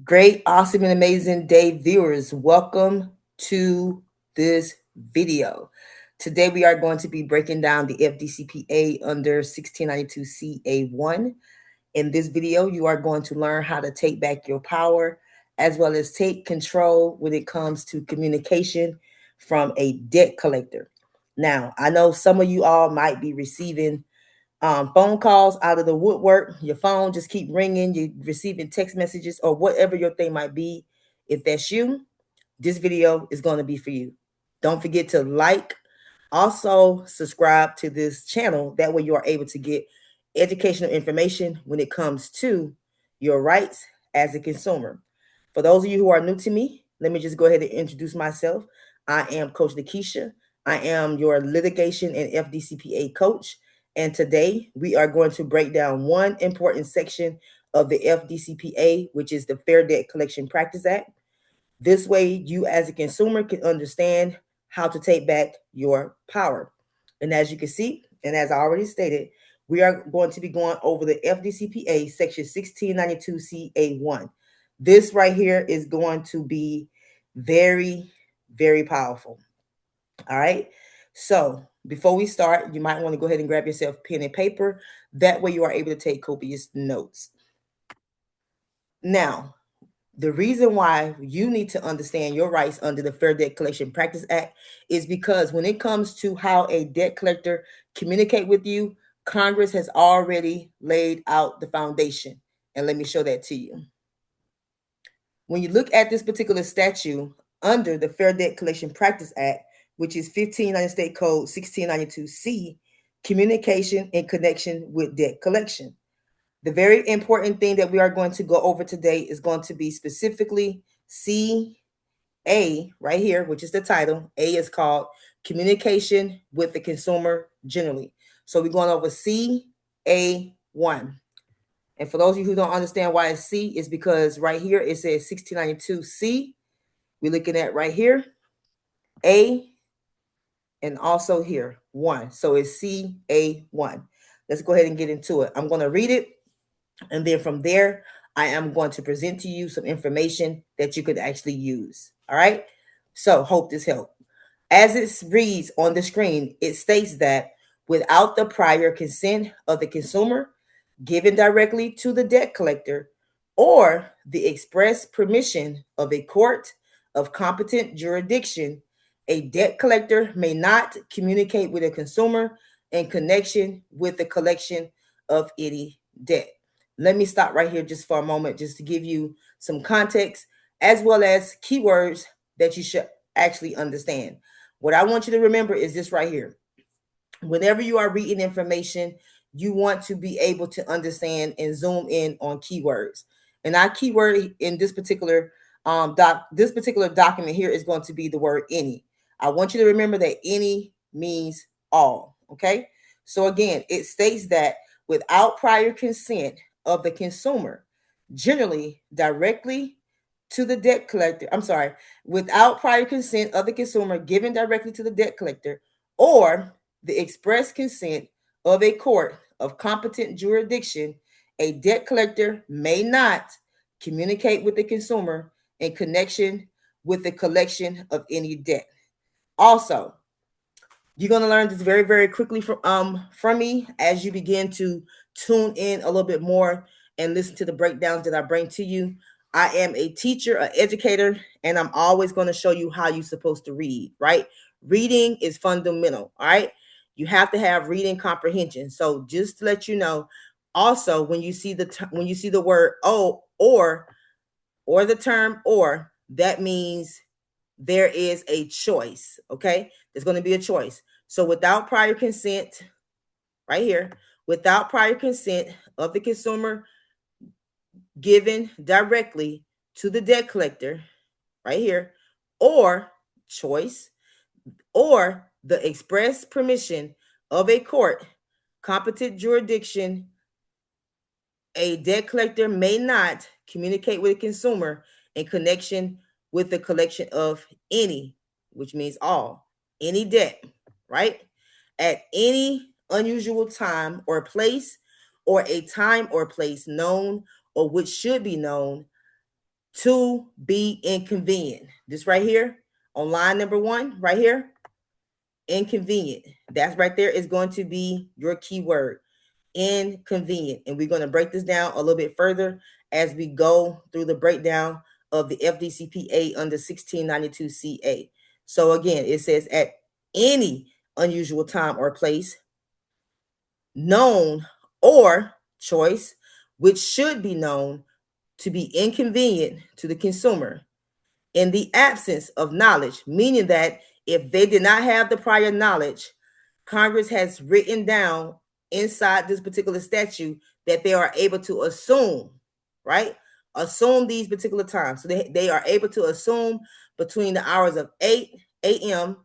Great, awesome, and amazing day, viewers. Welcome to this video. Today, we are going to be breaking down the FDCPA under 1692CA1. In this video, you are going to learn how to take back your power as well as take control when it comes to communication from a debt collector. Now, I know some of you all might be receiving phone calls out of the woodwork. Your phone just keep ringing. You're receiving text messages or whatever your thing might be. If that's you, this video is going to be for you. Don't forget to like, also subscribe to this channel. That way you are able to get educational information when it comes to your rights as a consumer. For those of you who are new to me, let me just go ahead and introduce myself. I am Coach Nakesha. I am your litigation and FDCPA coach. And today we are going to break down one important section of the FDCPA, which is the Fair Debt Collection Practice Act. This way, you as a consumer can understand how to take back your power. And as you can see, and as I already stated, we are going to be going over the FDCPA Section 1692CA1. This right here is going to be very, very powerful. All right. So before we start, you might want to go ahead and grab yourself pen and paper. That way you are able to take copious notes. Now, the reason why you need to understand your rights under the Fair Debt Collection Practice Act is because when it comes to how a debt collector communicate with you, Congress has already laid out the foundation. And let me show that to you. When you look at this particular statute under the Fair Debt Collection Practice Act, which is 15 United States Code 1692C, communication in connection with debt collection. The very important thing that we are going to go over today is going to be specifically CA right here, which is the title. A is called Communication with the Consumer Generally. So we're going over CA1. And for those of you who don't understand why it's C, is because right here it says 1692C. We're looking at right here, A, and also here, 1. So it's CA1. Let's go ahead and get into it. I'm going to read it. And then from there, I am going to present to you some information that you could actually use. All right. So hope this helped. As it reads on the screen, it states that without the prior consent of the consumer, given directly to the debt collector, or the express permission of a court of competent jurisdiction, a debt collector may not communicate with a consumer in connection with the collection of any debt. Let me stop right here just for a moment, just to give you some context as well as keywords that you should actually understand. What I want you to remember is this right here. Whenever you are reading information, you want to be able to understand and zoom in on keywords. And our keyword in this particular document here is going to be the word any. I want you to remember that any means all. Okay. So again, it states that without prior consent of the consumer, generally directly to the debt collector. Without prior consent of the consumer given directly to the debt collector, or the express consent of a court of competent jurisdiction, a debt collector may not communicate with the consumer in connection with the collection of any debt. Also, you're going to learn this very, very quickly from me as you begin to tune in a little bit more and listen to the breakdowns that I bring to you. I am a teacher, an educator, and I'm always going to show you how you're supposed to read, right? Reading is fundamental, all right? You have to have reading comprehension. So just to let you know, also when you see the word "oh" or the term "or," that means there is a choice, okay? There's going to be a choice. So without prior consent, right here, without prior consent of the consumer given directly to the debt collector, right here, or choice, or the express permission of a court, competent jurisdiction, a debt collector may not communicate with a consumer in connection with the collection of any, which means all, any debt, right? At any unusual time or place or a time or place known or which should be known to be inconvenient. This right here on line number 1, right here, inconvenient. That's right there is going to be your keyword, inconvenient. And we're going to break this down a little bit further as we go through the breakdown of the FDCPA under 1692 CA. So again, it says at any unusual time or place known or choice which should be known to be inconvenient to the consumer in the absence of knowledge, meaning that if they did not have the prior knowledge, Congress has written down inside this particular statute that they are able to assume, right? Assume these particular times. So they are able to assume between the hours of 8 a.m.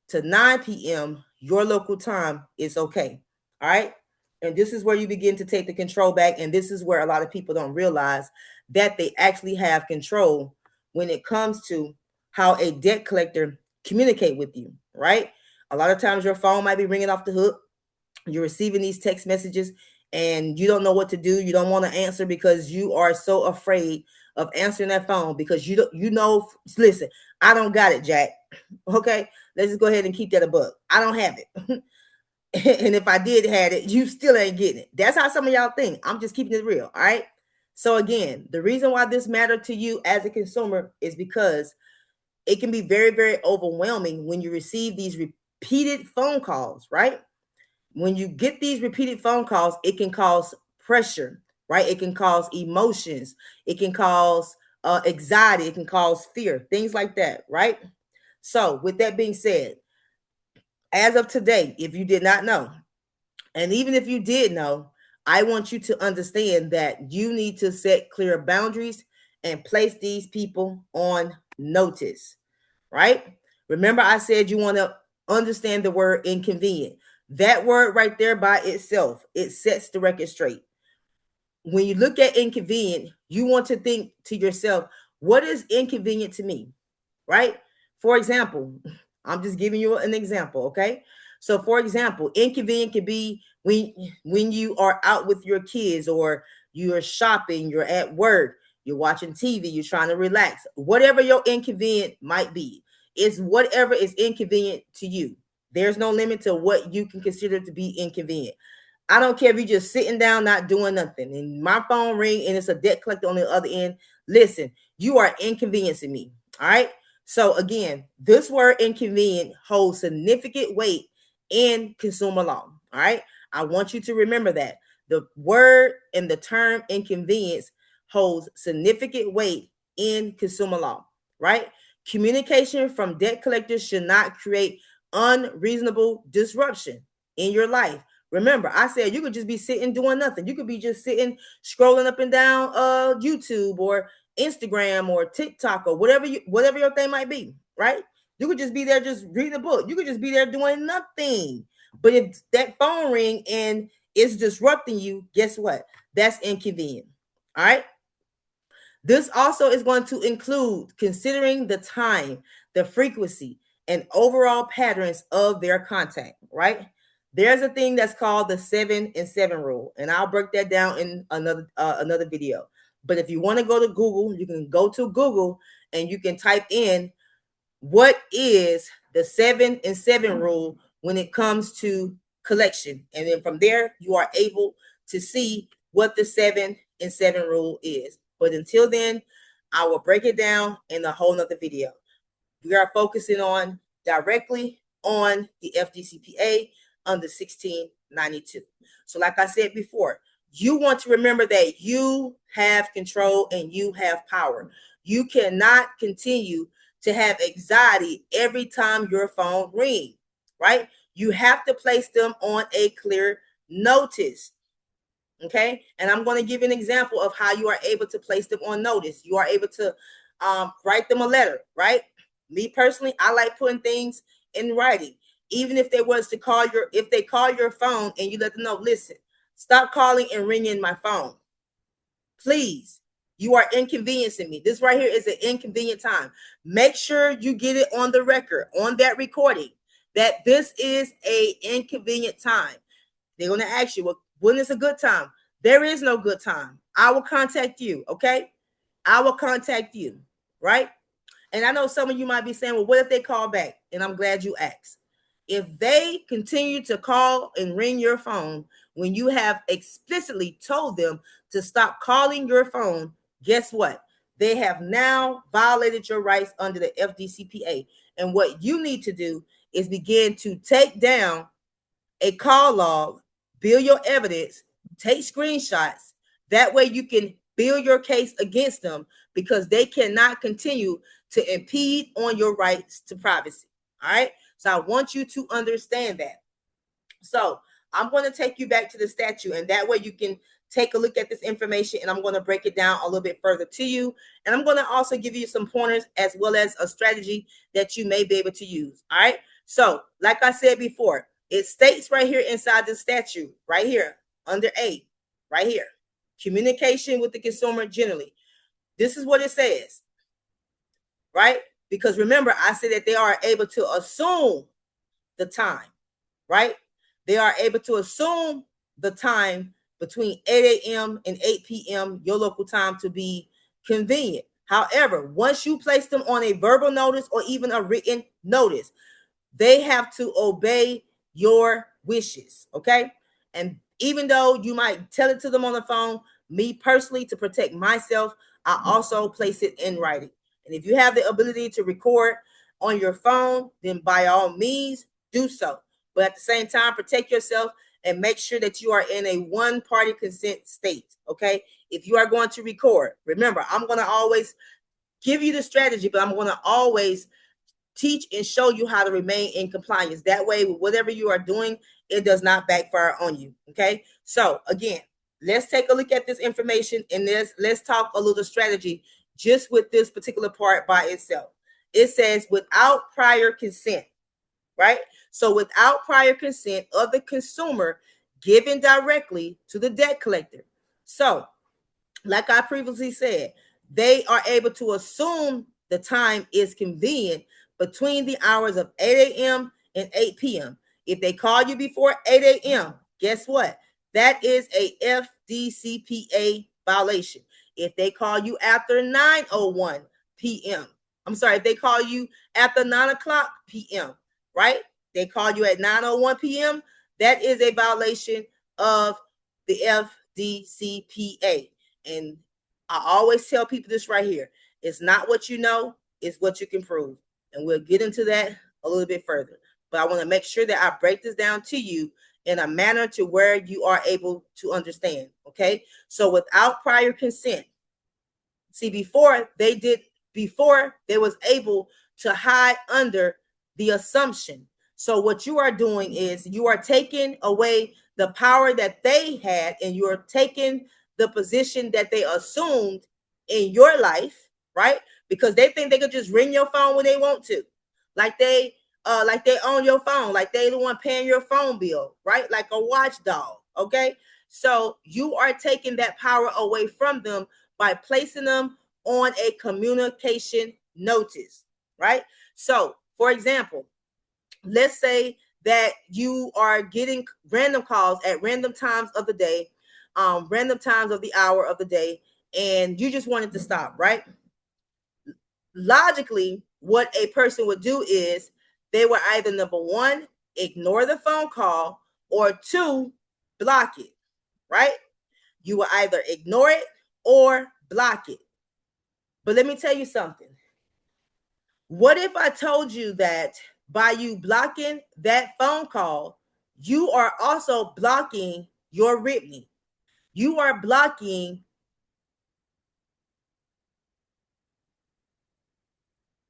to 9 p.m. your local time is okay. All right. And this is where you begin to take the control back. And this is where a lot of people don't realize that they actually have control when it comes to how a debt collector communicate with you, right? A lot of times your phone might be ringing off the hook. You're receiving these text messages and you don't know what to do. You don't want to answer because you are so afraid of answering that phone because you know, listen, I don't got it, Jack. Okay, let's just go ahead and keep that a buck. I don't have it. And if I did have it, you still ain't getting it. That's how some of y'all think. I'm just keeping it real. All right. So again, the reason why this mattered to you as a consumer is because it can be very, very overwhelming when you receive these repeated phone calls, right? When you get these repeated phone calls, it can cause pressure, right? It can cause emotions. It can cause anxiety. It can cause fear, things like that, right? So with that being said, as of today, if you did not know, and even if you did know, I want you to understand that you need to set clear boundaries and place these people on notice, right? Remember, I said you want to understand the word inconvenient. That word right there by itself, it sets the record straight. When you look at inconvenient, you want to think to yourself, what is inconvenient to me, right? For example, I'm just giving you an example, okay? So for example, inconvenient could be when you are out with your kids or you're shopping, you're at work, you're watching TV, you're trying to relax. Whatever your inconvenient might be, it's whatever is inconvenient to you. There's no limit to what you can consider to be inconvenient. I don't care if you're just sitting down, not doing nothing, and my phone ring and it's a debt collector on the other end. Listen, you are inconveniencing me. All right. So again, this word inconvenient holds significant weight in consumer law. All right. I want you to remember that the word and the term inconvenience holds significant weight in consumer law, right? Communication from debt collectors should not create unreasonable disruption in your life. Remember, I said you could just be sitting doing nothing. You could be just sitting scrolling up and down YouTube or Instagram or TikTok or whatever your thing might be, right? You could just be there just reading a book. You could just be there doing nothing. But if that phone ring and it's disrupting you, guess what? That's inconvenient. All right. This also is going to include considering the time, the frequency, and overall patterns of their contact, right? There's a thing that's called the 7 and 7 rule, and I'll break that down in another video. But if you want to go to Google, you can go to Google and you can type in what is the 7 and 7 rule when it comes to collection. And then from there, you are able to see what the 7 and 7 rule is. But until then, I will break it down in a whole nother video. We are focusing on directly on the FDCPA under 1692. So like I said before, you want to remember that you have control and you have power. You cannot continue to have anxiety every time your phone rings, right? You have to place them on a clear notice. Okay. And I'm going to give you an example of how you are able to place them on notice. You are able to write them a letter, right? Me personally, I like putting things in writing. Even if they was to call if they call your phone and you let them know, listen, stop calling and ringing my phone. Please, you are inconveniencing me. This right here is an inconvenient time. Make sure you get it on the record, on that recording, that this is a inconvenient time. They're going to ask you, well, when is a good time? There is no good time. I will contact you, okay? I will contact you, right? And I know some of you might be saying, well, what if they call back? And I'm glad you asked. If they continue to call and ring your phone when you have explicitly told them to stop calling your phone, guess what? They have now violated your rights under the FDCPA. And what you need to do is begin to take down a call log, build your evidence, take screenshots. That way you can build your case against them, because they cannot continue to impede on your rights to privacy. All right. So I want you to understand that. So I'm going to take you back to the statute, and that way you can take a look at this information, and I'm going to break it down a little bit further to you. And I'm going to also give you some pointers as well as a strategy that you may be able to use. All right. So like I said before, it states right here inside the statute, right here under A, right here, communication with the consumer generally. This is what it says, right? Because remember, I said that they are able to assume the time, right? They are able to assume the time between 8 a.m. and 8 p.m. your local time to be convenient. However, once you place them on a verbal notice or even a written notice, they have to obey your wishes, okay? And even though you might tell it to them on the phone, me personally, to protect myself, I also place it in writing. And if you have the ability to record on your phone, then by all means, do so. But at the same time, protect yourself and make sure that you are in a one-party consent state, okay? If you are going to record, remember, I'm going to always give you the strategy, but I'm going to always teach and show you how to remain in compliance. That way, whatever you are doing, it does not backfire on you, okay? So again, let's take a look at this information, and let's talk a little strategy just with this particular part by itself. It says without prior consent, right? So without prior consent of the consumer given directly to the debt collector. So like I previously said, they are able to assume the time is convenient between the hours of 8 a.m. and 8 p.m. If they call you before 8 a.m., guess what? That is a FDCPA violation. If they call you after 9:01 p.m., I'm sorry, if they call you after 9 o'clock p.m., right? They call you at 9:01 p.m., that is a violation of the FDCPA. And I always tell people this right here. It's not what you know, it's what you can prove. And we'll get into that a little bit further. But I want to make sure that I break this down to you in a manner to where you are able to understand. Okay. So without prior consent, see, before they was able to hide under the assumption. So what you are doing is you are taking away the power that they had, and you are taking the position that they assumed in your life, right? Because they think they could just ring your phone when they want to, like they own your phone, like they the one paying your phone bill, right? Like a watchdog. Okay, so you are taking that power away from them by placing them on a communication notice, right? So, for example, let's say that you are getting random calls at random times of the day, random times of the hour of the day, and you just wanted to stop, right? Logically, what a person would do is they would either, number one, ignore the phone call, or two, block it, right? You will either ignore it or block it. But let me tell you something. What if I told you that by you blocking that phone call, you are also blocking your written? You are blocking.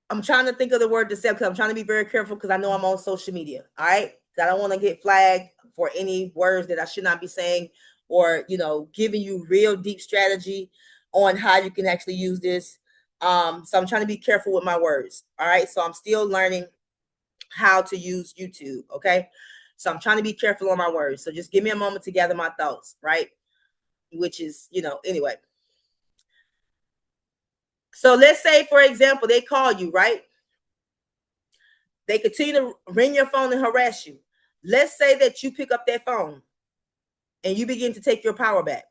I'm trying to think of the word to say, because I'm trying to be very careful, because I know I'm on social media. All right. I don't want to get flagged for any words that I should not be saying, or, giving you real deep strategy on how you can actually use this. So I'm trying to be careful with my words. All right. So I'm still learning how to use YouTube. Okay. So I'm trying to be careful on my words. So just give me a moment to gather my thoughts. Right. Which is, anyway. So let's say, for example, they call you, right? They continue to ring your phone and harass you. Let's say that you pick up that phone and you begin to take your power back.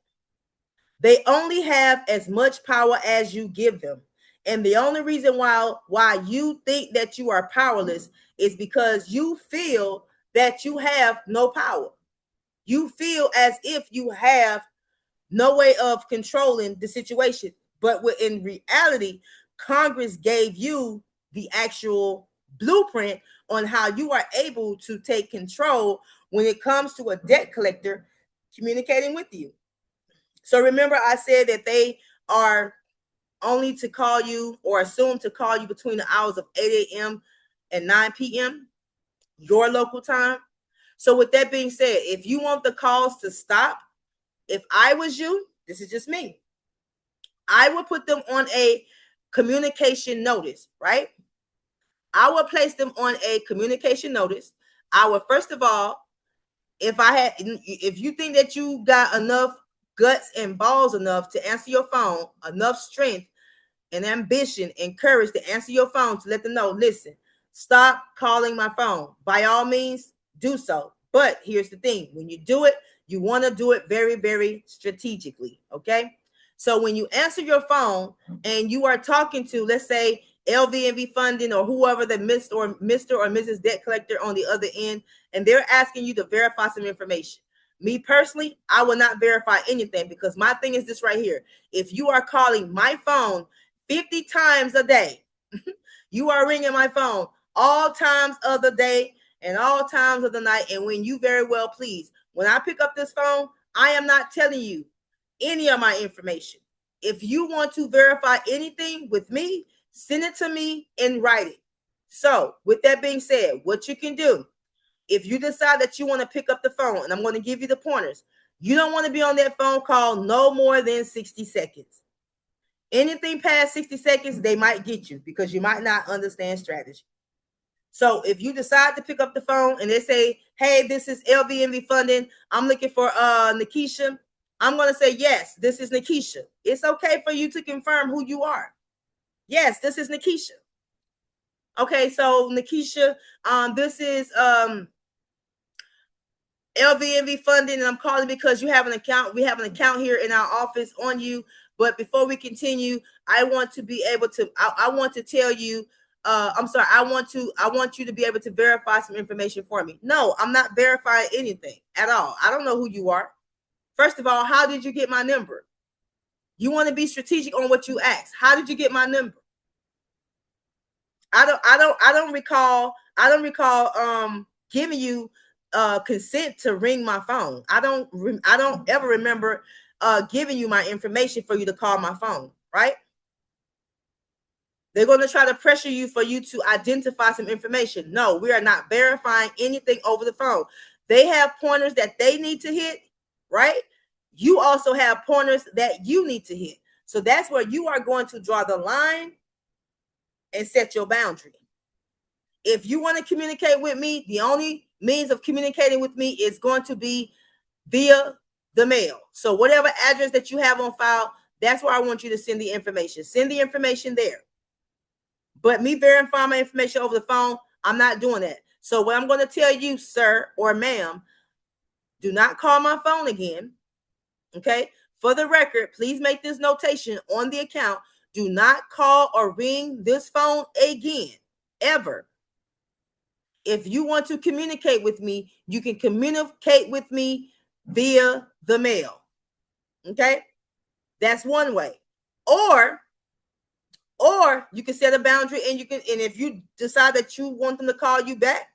They only have as much power as you give them. And the only reason why you think that you are powerless is because you feel that you have no power. You feel as if you have no way of controlling the situation. But in reality, Congress gave you the actual blueprint on how you are able to take control when it comes to a debt collector communicating with you. So remember, I said that they are only to call you or assume to call you between the hours of 8 a.m. and 9 p.m., your local time. So with that being said, if you want the calls to stop, if I was you, this is just me, I would put them on a communication notice, right? I would place them on a communication notice. I would, first of all, if you think that you got enough guts and balls enough to answer your phone, enough strength and ambition and courage to answer your phone, to let them know, listen, stop calling my phone. By all means, do so. But here's the thing. When you do it, you want to do it very, very strategically, okay? So when you answer your phone and you are talking to, let's say, LVNV funding or whoever the Mr. or Mrs. debt collector on the other end, and they're asking you to verify some information. Me personally, I will not verify anything, because my thing is this right here. If you are calling my phone 50 times a day, you are ringing my phone all times of the day and all times of the night, and when you very well please. When I pick up this phone, I am not telling you any of my information. If you want to verify anything with me, send it to me in writing. So with that being said, what you can do, if you decide that you want to pick up the phone, and I'm going to give you the pointers, you don't want to be on that phone call no more than 60 seconds. Anything past 60 seconds, they might get you because you might not understand strategy. So if you decide to pick up the phone and they say, hey, this is LVNV funding, I'm looking for Nakesha, I'm going to say, yes, this is Nakesha. It's okay for you to confirm who you are. Yes, this is Nakesha. Okay, so Nakesha, this is LVNV funding, and I'm calling because you have an account. We have an account here in our office on you. But before we continue, I want to be able to, I want to tell you, I'm sorry, I want you to be able to verify some information for me. No, I'm not verifying anything at all. I don't know who you are. First of all, how did you get my number? You want to be strategic on what you ask. How did you get my number? I don't recall giving you consent to ring my phone. I don't ever remember giving you my information for you to call my phone, right? They're going to try to pressure you for you to identify some information. No, we are not verifying anything over the phone. They have pointers that they need to hit, right? You also have pointers that you need to hit. So that's where you are going to draw the line and set your boundary. If you want to communicate with me, the only means of communicating with me is going to be via the mail. So whatever address that you have on file, that's where I want you to send the information. Send the information there. But me verifying my information over the phone, I'm not doing that. So what I'm going to tell you, sir or ma'am, do not call my phone again. Okay? For the record, please make this notation on the account. Do not call or ring this phone again, ever. If you want to communicate with me, you can communicate with me via the mail. Okay? That's one way. Or you can set a boundary, and if you decide that you want them to call you back,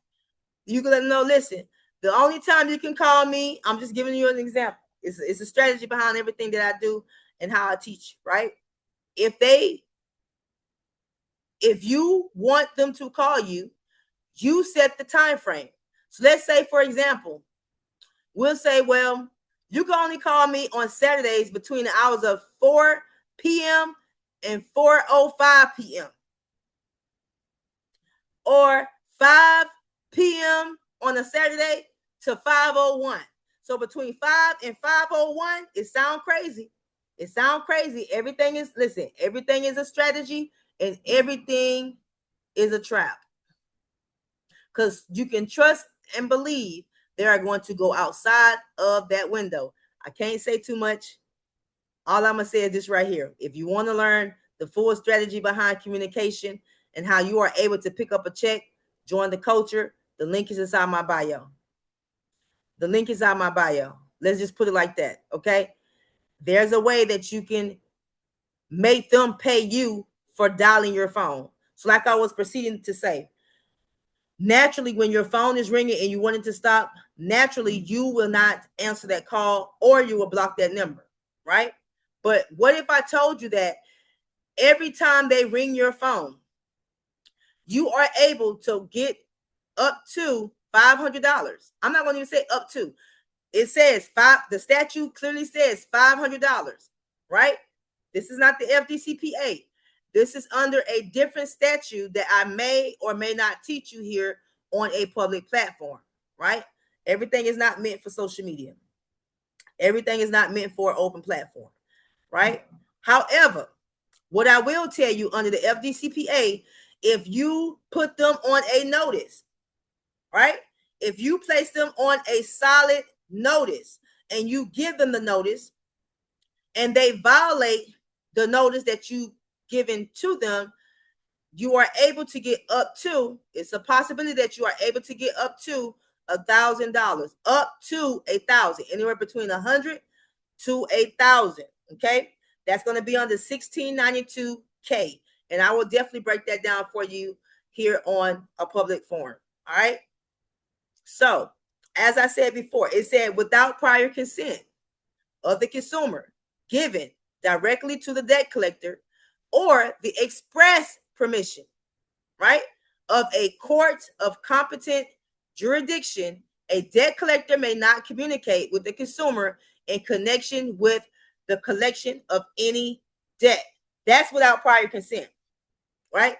you can let them know, listen, the only time you can call me, I'm just giving you an example. It's a strategy behind everything that I do and how I teach, right? If you want them to call you, you set the time frame. So let's say, for example, we'll say, well, you can only call me on Saturdays between the hours of 4 p.m. and 4:05 p.m. or 5 p.m. on a Saturday to 5:01. So between 5 and 5:01, it sounds crazy. It sounds crazy. Everything is a strategy, and everything is a trap. Because you can trust and believe they are going to go outside of that window. I can't say too much all I'm going to say is this right here. If you want to learn the full strategy behind communication and how you are able to pick up a check, join the culture. The link is inside my bio. The link is on my bio. Let's just put it like that, okay? There's a way that you can make them pay you for dialing your phone. So like I was proceeding to say, naturally, when your phone is ringing and you want it to stop, naturally, you will not answer that call or you will block that number, right? But what if I told you that every time they ring your phone, you are able to get up to $500. I'm not going to even say up to. It says the statute clearly says $500, right? This is not the FDCPA. This is under a different statute that I may or may not teach you here on a public platform, right? Everything is not meant for social media. Everything is not meant for an open platform, right? However, what I will tell you under the FDCPA, if you put them on a notice, right? If you place them on a solid notice and you give them the notice and they violate the notice that you given to them, you are able to get up to, it's a possibility that you are able to get up to $1,000, up to 1,000, anywhere between 100 to 1,000. Okay, that's going to be under 1692K, and I will definitely break that down for you here on a public forum. All right. So, as I said before, it said without prior consent of the consumer given directly to the debt collector or the express permission, right, of a court of competent jurisdiction, a debt collector may not communicate with the consumer in connection with the collection of any debt. That's without prior consent, right?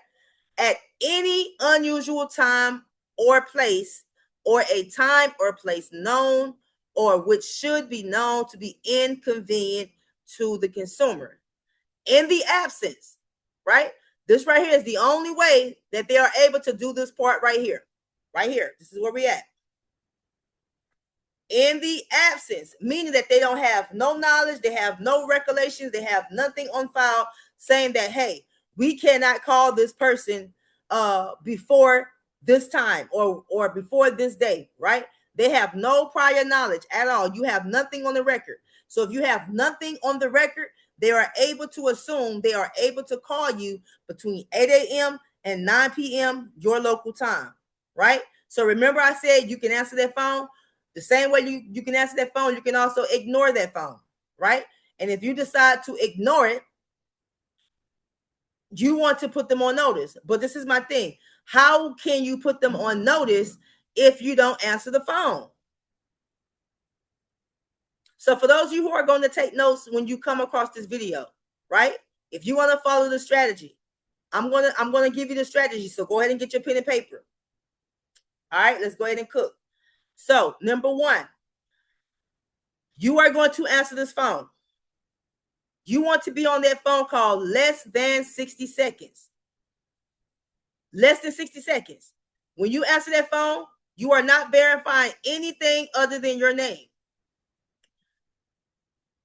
At any unusual time or place, or a time or place known or which should be known to be inconvenient to the consumer. In the absence, right? This right here is the only way that they are able to do this part right here. Right here. This is where we at. In the absence, meaning that they don't have no knowledge, they have no recollections, they have nothing on file saying that, hey, we cannot call this person before this time or before this day, right? They have no prior knowledge at all. You have nothing on the record. So if you have nothing on the record, they are able to assume they are able to call you between 8 a.m. and 9 p.m. your local time, right? So remember I said you can answer that phone. The same way you can answer that phone, you can also ignore that phone, right? And if you decide to ignore it, you want to put them on notice. But this is my thing. How can you put them on notice if you don't answer the phone? So for those of you who are going to take notes when you come across this video, right? If you want to follow the strategy, I'm gonna give you the strategy. So go ahead and get your pen and paper. All right, let's go ahead and cook. So number one, you are going to answer this phone. You want to be on that phone call less than 60 seconds. Less than 60 seconds. When you answer that phone, you are not verifying anything other than your name.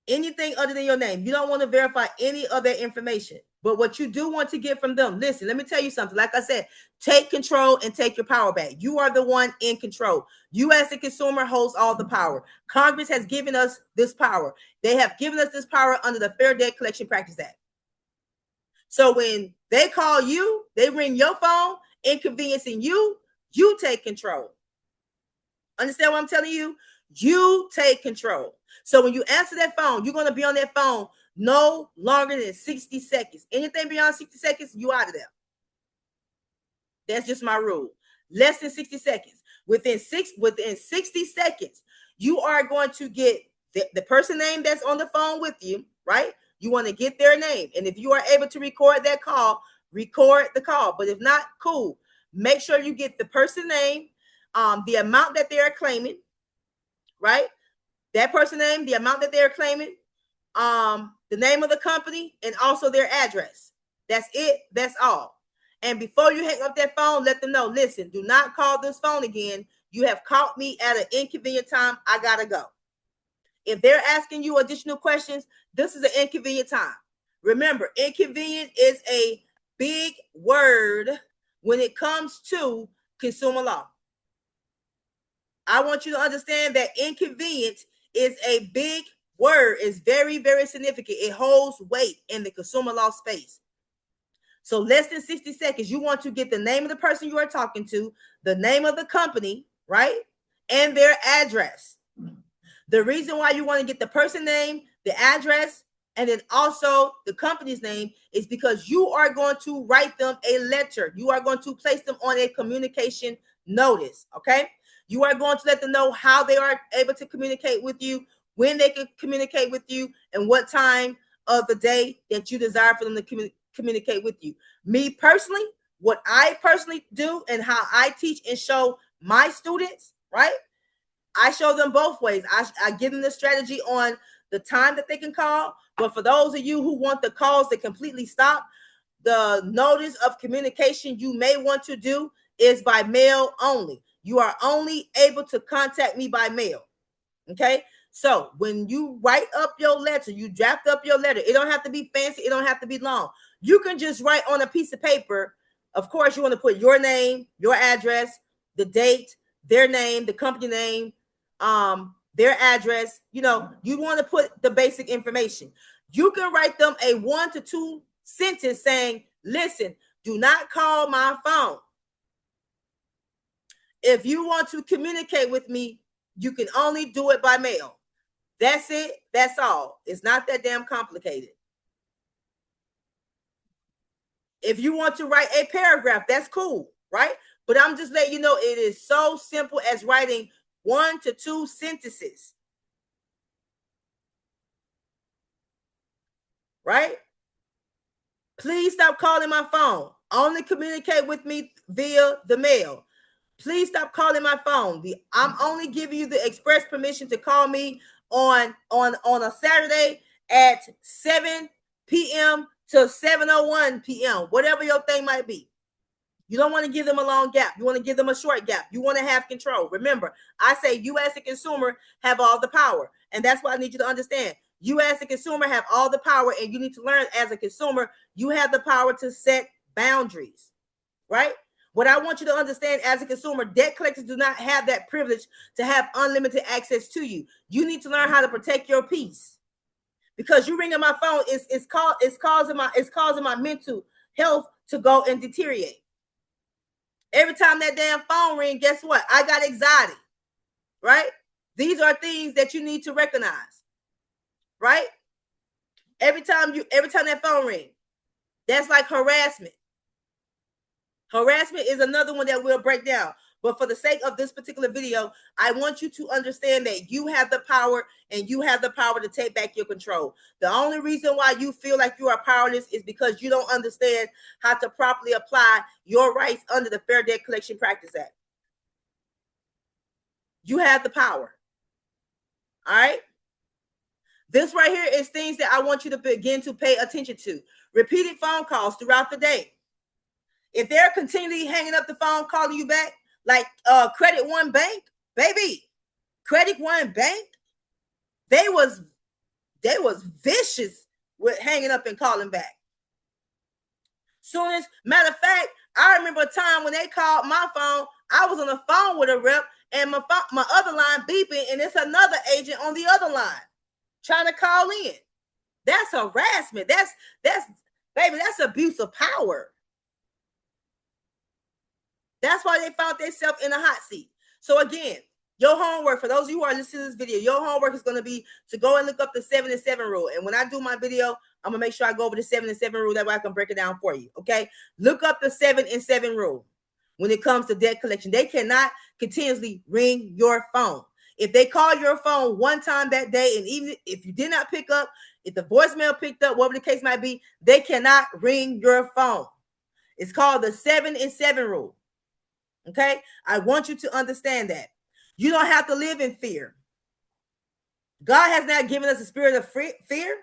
Anything other than your name. You don't want to verify any other information. But what you do want to get from them, listen, let me tell you something. Like I said, take control and take your power back. You are the one in control. You as the consumer holds all the power. Congress has given us this power. They have given us this power under the Fair Debt Collection Practice Act. So when they call you, they ring your phone, inconveniencing you, you take control. Understand what I'm telling you? You take control. So when you answer that phone, you're going to be on that phone no longer than 60 seconds. Anything beyond 60 seconds, you out of there. That's just my rule. Less than 60 seconds. Within 60 seconds, you are going to get the person name that's on the phone with you, right? You want to get their name. And if you are able to record that call, record the call. But if not, cool. Make sure you get the person name, the amount that they're claiming, right? That person name, the amount that they're claiming, the name of the company, and also their address. That's it. That's all. And before you hang up that phone, let them know, listen, do not call this phone again. You have caught me at an inconvenient time. I gotta go. If they're asking you additional questions, this is an inconvenient time. Remember, inconvenient is a big word when it comes to consumer law. I want you to understand that inconvenient is a big word. It's very, very significant. It holds weight in the consumer law space. So less than 60 seconds, you want to get the name of the person you are talking to, the name of the company, right? And their address. The reason why you want to get the person name, the address, and then also the company's name is because you are going to write them a letter. You are going to place them on a communication notice, okay? You are going to let them know how they are able to communicate with you, when they can communicate with you, and what time of the day that you desire for them to communicate with you. Me personally, what I personally do and how I teach and show my students, right? I show them both ways. I give them the strategy on the time that they can call. But for those of you who want the calls to completely stop, the notice of communication you may want to do is by mail only. You are only able to contact me by mail. Okay? So when you write up your letter, you draft up your letter. It don't have to be fancy. It don't have to be long. You can just write on a piece of paper. Of course, you want to put your name, your address, the date, their name, the company name, their address. You know, you want to put the basic information. You can write them a 1 to 2 sentence saying, listen, do not call my phone. If you want to communicate with me, you can only do it by mail. That's it. That's all. It's not that damn complicated. If you want to write a paragraph, that's cool, right? But I'm just letting you know it is so simple as writing 1 to 2 sentences. Right? Please stop calling my phone. Only communicate with me via the mail. Please stop calling my phone. I'm only giving you the express permission to call me on a Saturday at 7 p.m. to 7:01 p.m., whatever your thing might be. You don't want to give them a long gap. You want to give them a short gap. You want to have control. Remember, I say you as a consumer have all the power. And that's what I need you to understand. You as a consumer have all the power, and you need to learn as a consumer, you have the power to set boundaries, right? What I want you to understand as a consumer, debt collectors do not have that privilege to have unlimited access to you. You need to learn how to protect your peace. Because you ringing my phone, it's causing my mental health to go and deteriorate. Every time that damn phone ring, guess what? I got anxiety, right? These are things that you need to recognize, right? Every time that phone ring, that's like harassment. Harassment is another one that we'll break down. But for the sake of this particular video, I want you to understand that you have the power, and you have the power to take back your control. The only reason why you feel like you are powerless is because you don't understand how to properly apply your rights under the Fair Debt Collection Practice Act. You have the power. All right? This right here is things that I want you to begin to pay attention to. Repeated phone calls throughout the day. If they're continually hanging up the phone, calling you back, like Credit One Bank, baby, Credit One Bank, they was vicious with hanging up and calling back. Matter of fact, I remember a time when they called my phone. I was on the phone with a rep, and my other line beeping, and it's another agent on the other line trying to call in. That's harassment. That's abuse of power. That's why they found themselves in a hot seat. So again, your homework, for those of you who are listening to this video, your homework is going to be to go and look up the 7 and 7 rule. And when I do my video, I'm going to make sure I go over the 7 and 7 rule. That way I can break it down for you. Okay. Look up the 7 and 7 rule. When it comes to debt collection, they cannot continuously ring your phone. If they call your phone one time that day, and even if you did not pick up, if the voicemail picked up, whatever the case might be, they cannot ring your phone. It's called the 7 and 7 rule. Okay, I want you to understand that. You don't have to live in fear. God has not given us a spirit of fear,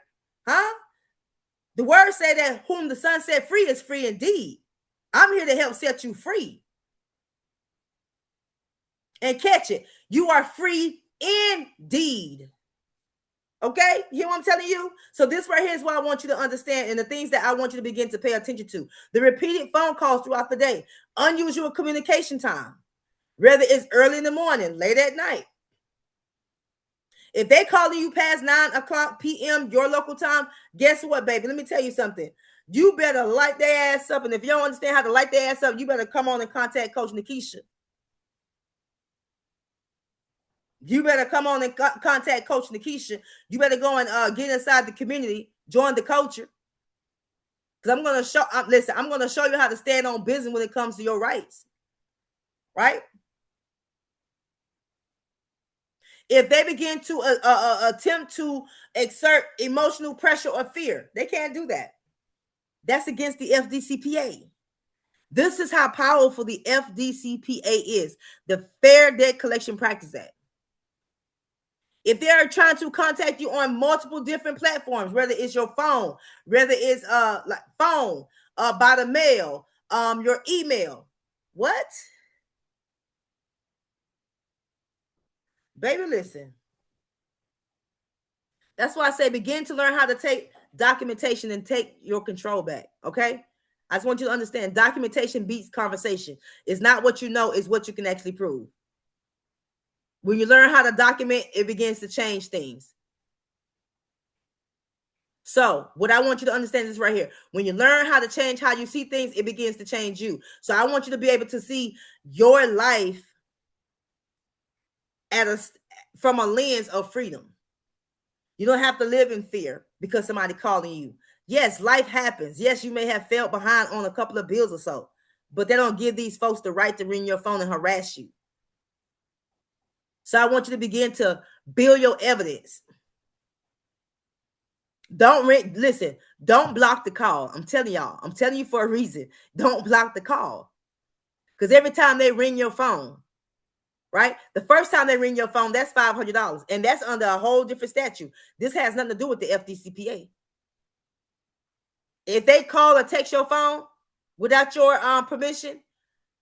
huh? The word said that whom the Son set free is free indeed. I'm here to help set you free. And catch it. You are free indeed. Okay, you hear what I'm telling you? So this right here is what I want you to understand, and the things that I want you to begin to pay attention to. The repeated phone calls throughout the day, unusual communication time, whether it's early in the morning, late at night. If they calling you past 9 o'clock p.m. your local time, guess what, baby? Let me tell you something. You better light their ass up, and if you don't understand how to light their ass up, you better come on and contact Coach Nakesha. You better come on and contact Coach Nakesha. You better go and get inside the community, join the culture. Because I'm going to show, listen, I'm going to show you how to stand on business when it comes to your rights. Right? If they begin to attempt to exert emotional pressure or fear, they can't do that. That's against the FDCPA. This is how powerful the FDCPA is, the Fair Debt Collection Practice Act. If they're trying to contact you on multiple different platforms, whether it's your phone, whether it's like phone, by the mail, your email, what? Baby, listen. That's why I say begin to learn how to take documentation and take your control back. Okay. I just want you to understand documentation beats conversation. It's not what you know, it's what you can actually prove. When you learn how to document, it begins to change things. So what I want you to understand is right here. When you learn how to change how you see things, it begins to change you. So I want you to be able to see your life from a lens of freedom. You don't have to live in fear because somebody calling you. Yes, life happens. Yes, you may have fell behind on a couple of bills or so, but they don't give these folks the right to ring your phone and harass you. So I want you to begin to build your evidence. Listen, don't block the call. I'm telling y'all. I'm telling you for a reason. Don't block the call. Because every time they ring your phone, right? The first time they ring your phone, that's $500. And that's under a whole different statute. This has nothing to do with the FDCPA. If they call or text your phone without your permission,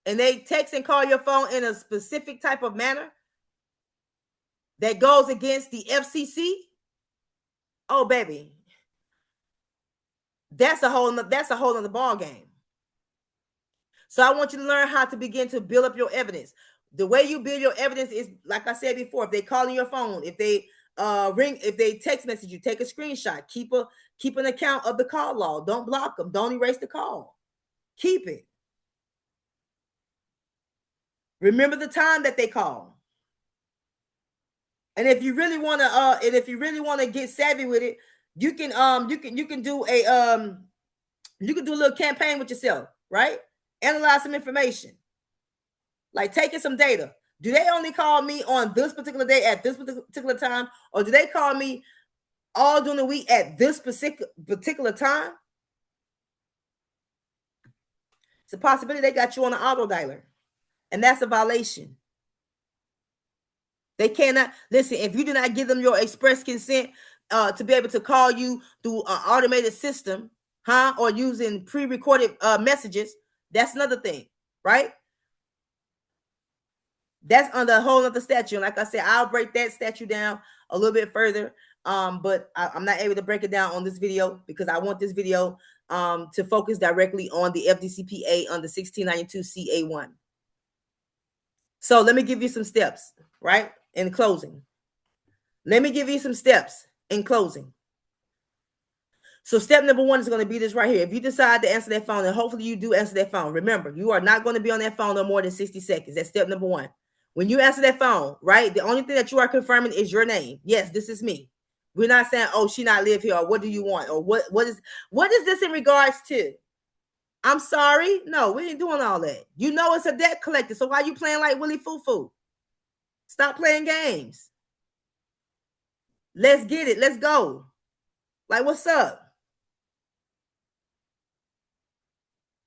and they text and call your phone in a specific type of manner that goes against the FCC, oh baby, that's a whole other ball game. So I want you to learn how to begin to build up your evidence. The way you build your evidence is, like I said before, if they call on your phone, if they if they text message you, take a screenshot, keep an account of the call log. Don't block them. Don't erase the call. Keep it. Remember the time that they call. And if you really want to get savvy with it, you can do a little campaign with yourself, right? Analyze some information. Like taking some data. Do they only call me on this particular day at this particular time, or do they call me all during the week at this particular time? It's a possibility they got you on an auto dialer, and that's a violation. They cannot listen if you do not give them your express consent to be able to call you through an automated system, or using pre-recorded messages. That's another thing, right? That's under a whole other statute. And like I said, I'll break that statute down a little bit further. But I'm not able to break it down on this video because I want this video to focus directly on the FDCPA under 1692 CA1. So let me give you some steps, right? In closing. Let me give you some steps in closing. So step number 1 is going to be this right here. If you decide to answer that phone, and hopefully you do answer that phone, remember, you are not going to be on that phone no more than 60 seconds. That's step number 1. When you answer that phone, right, the only thing that you are confirming is your name. Yes, this is me. We're not saying, oh, she not live here, or what do you want, or what is this in regards to? I'm sorry. No, we ain't doing all that. You know it's a debt collector, so why you playing like Willie Foo-Foo? Stop playing games. Let's get it. Let's go. Like, what's up?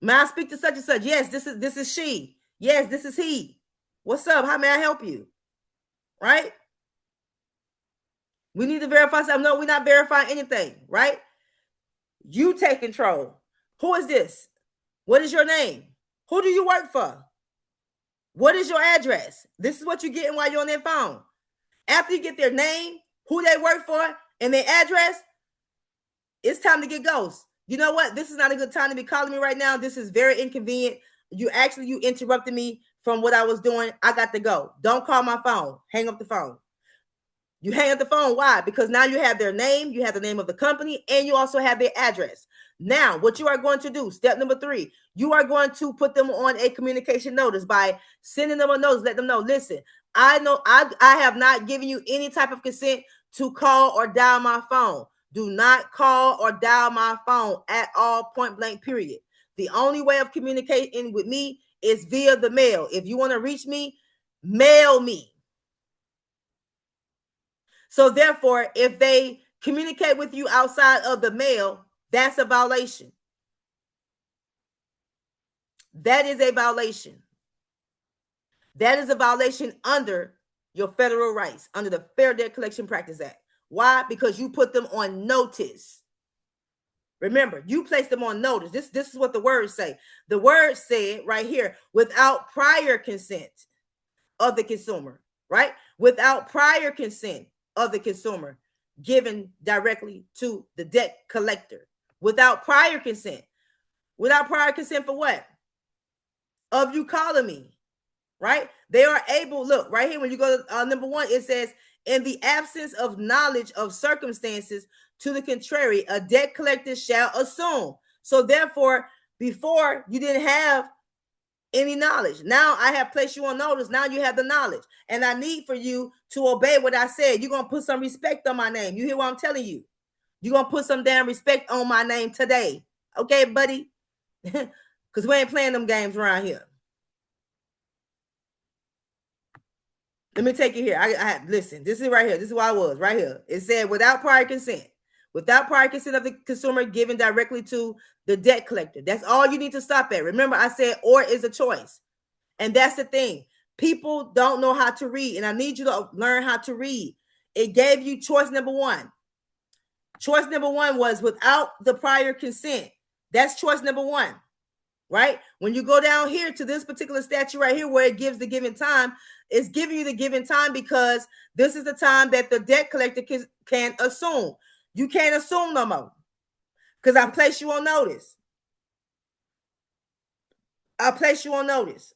May I speak to such and such? Yes, this is she. Yes, this is he. What's up? How may I help you? Right? We need to verify something. No, we're not verifying anything, right? You take control. Who is this? What is your name? Who do you work for? What is your address? This is what you're getting while you're on their phone. After you get their name, who they work for, and their address, it's time to get ghost. You know what? This is not a good time to be calling me right now. This is very inconvenient. You interrupted me from what I was doing. I got to go. Don't call my phone. Hang up the phone. You hang up the phone. Why? Because now you have their name, you have the name of the company, and you also have their address. Now, what you are going to do, step number 3, you are going to put them on a communication notice by sending them a notice. Let them know, listen, I know I have not given you any type of consent to call or dial my phone. Do not call or dial my phone at all, point blank, period. The only way of communicating with me is via the mail. If you want to reach me, mail me. So therefore, if they communicate with you outside of the mail, that's a violation. That is a violation. That is a violation under your federal rights, under the Fair Debt Collection Practice Act. Why? Because you put them on notice. Remember, you place them on notice. This is what the words say. The word said right here, without prior consent of the consumer, right? Without prior consent of the consumer given directly to the debt collector. Without prior consent. Without prior consent for what? Of you calling me, right? They are able, look, right here, when you go to number 1, it says, in the absence of knowledge of circumstances to the contrary, a debt collector shall assume. So therefore, before you didn't have any knowledge. Now I have placed you on notice. Now you have the knowledge. And I need for you to obey what I said. You're going to put some respect on my name. You hear what I'm telling you? You're going to put some damn respect on my name today. Okay, buddy? Because we ain't playing them games around here. Let me take you here. I listen, this is right here. This is where I was, right here. It said without prior consent. Without prior consent of the consumer given directly to the debt collector. That's all you need to stop at. Remember, I said or is a choice. And that's the thing. People don't know how to read, and I need you to learn how to read. It gave you choice number 1. Choice number 1 was without the prior consent. That's choice number 1, right? When you go down here to this particular statute right here where it gives the given time, it's giving you the given time because this is the time that the debt collector can assume. You can't assume no more because I placed you on notice. I placed you on notice.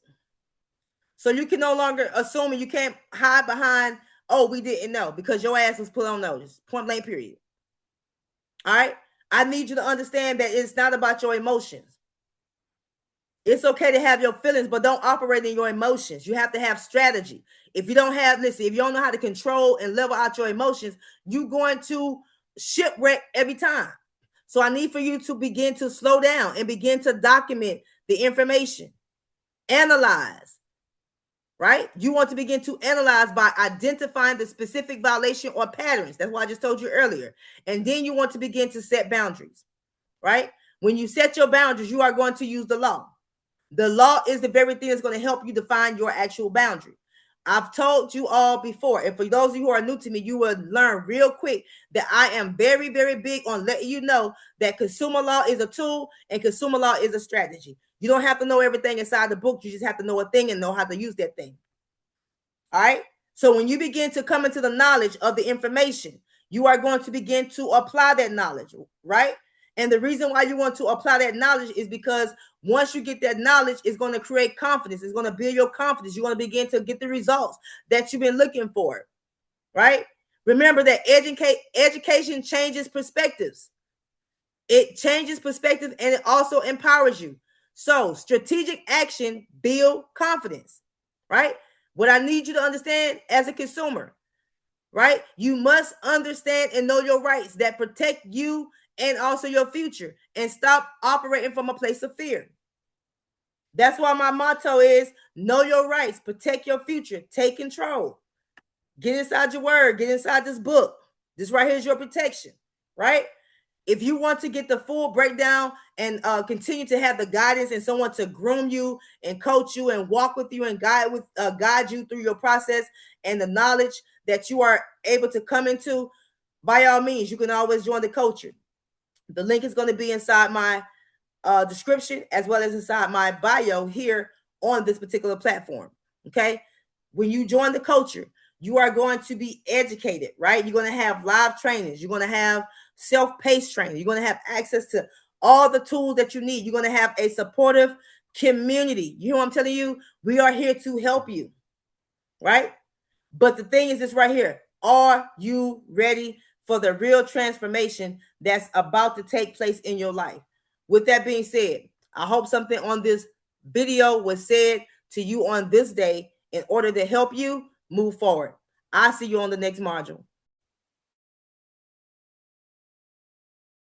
So you can no longer assume, and you can't hide behind, oh, we didn't know, because your ass was put on notice. Point blank, period. All right? I need you to understand that it's not about your emotions. It's okay to have your feelings, but don't operate in your emotions. You have to have strategy. If you don't have, listen, if you don't know how to control and level out your emotions, you're going to shipwreck every time. So I need for you to begin to slow down and begin to document the information. Analyze. Right? You want to begin to analyze by identifying the specific violation or patterns. That's what I just told you earlier. And then you want to begin to set boundaries, right? When you set your boundaries, you are going to use the law. The law is the very thing that's going to help you define your actual boundary. I've told you all before, and for those of you who are new to me, you will learn real quick that I am very, very big on letting you know that consumer law is a tool and consumer law is a strategy. You don't have to know everything inside the book. You just have to know a thing and know how to use that thing. All right? So when you begin to come into the knowledge of the information, you are going to begin to apply that knowledge, right? And the reason why you want to apply that knowledge is because once you get that knowledge, it's going to create confidence. It's going to build your confidence. You're going to begin to get the results that you've been looking for, right? Remember that education changes perspectives. It changes perspective and it also empowers you. So strategic action builds confidence, right? What I need you to understand as a consumer, right? You must understand and know your rights that protect you and also your future, and stop operating from a place of fear. That's why my motto is know your rights, protect your future, take control. Get inside your word, get inside this book. This right here is your protection, right? If you want to get the full breakdown and continue to have the guidance and someone to groom you and coach you and walk with you and guide you through your process and the knowledge that you are able to come into, by all means, you can always join the coaching. The link is going to be inside my description as well as inside my bio here on this particular platform. Okay. When you join the coaching, You are going to be educated, right? You're going to have live trainings. You're going to have self-paced training. You're going to have access to all the tools that you need. You're going to have a supportive community. You know what I'm telling you? We are here to help you, right? But the thing is this right here. Are you ready for the real transformation that's about to take place in your life? With that being said, I hope something on this video was said to you on this day in order to help you move forward. I'll see you on the next module.